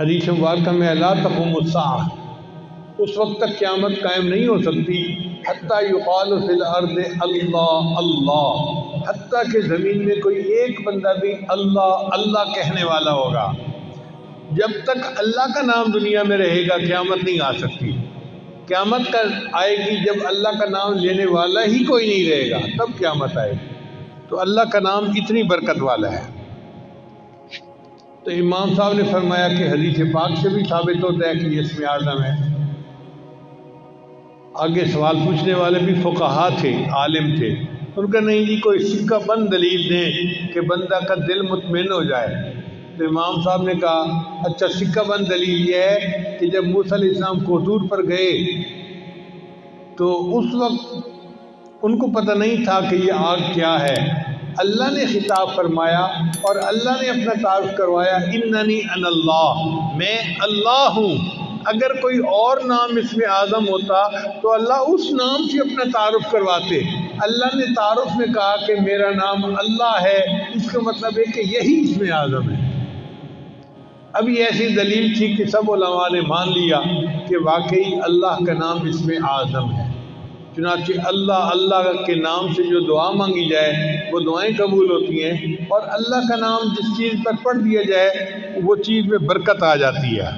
حدیث مبارکہ میں لا تقوم الساعہ، اس وقت تک قیامت قائم نہیں ہو سکتی حتیٰ یقال فی الارض اللہ اللہ، حتیٰ کہ زمین میں کوئی ایک بندہ بھی اللہ اللہ کہنے والا ہوگا۔ جب تک اللہ کا نام دنیا میں رہے گا قیامت نہیں آ سکتی۔ قیامت کا آئے گی جب اللہ کا نام لینے والا ہی کوئی نہیں رہے گا، تب قیامت آئے گی۔ تو اللہ کا نام اتنی برکت والا ہے۔ تو امام صاحب نے فرمایا کہ حدیث پاک سے بھی ثابت ہوتا ہے کہ یہ اسم اعظم ہے۔ آگے سوال پوچھنے والے بھی فقہا تھے، عالم تھے، ان کا نہیں جی کوئی سکہ بند دلیل دیں کہ بندہ کا دل مطمئن ہو جائے۔ تو امام صاحب نے کہا اچھا سکہ بند دلیل یہ ہے کہ جب موسیٰ علیہ السلام کوطور پر گئے تو اس وقت ان کو پتہ نہیں تھا کہ یہ آگ کیا ہے، اللہ نے خطاب فرمایا اور اللہ نے اپنا تعارف کروایا، اننی انا اللہ، میں اللہ ہوں۔ اگر کوئی اور نام اس میں اعظم ہوتا تو اللہ اس نام سے اپنا تعارف کرواتے۔ اللہ نے تعارف میں کہا کہ میرا نام اللہ ہے، اس کا مطلب ہے کہ یہی اس میں اعظم ہے۔ اب یہ ایسی دلیل تھی کہ سب علماء نے مان لیا کہ واقعی اللہ کا نام اس میں اعظم ہے۔ چنانچہ اللہ اللہ کے نام سے جو دعا مانگی جائے وہ دعائیں قبول ہوتی ہیں، اور اللہ کا نام جس چیز پر پڑھ دیا جائے وہ چیز میں برکت آ جاتی ہے۔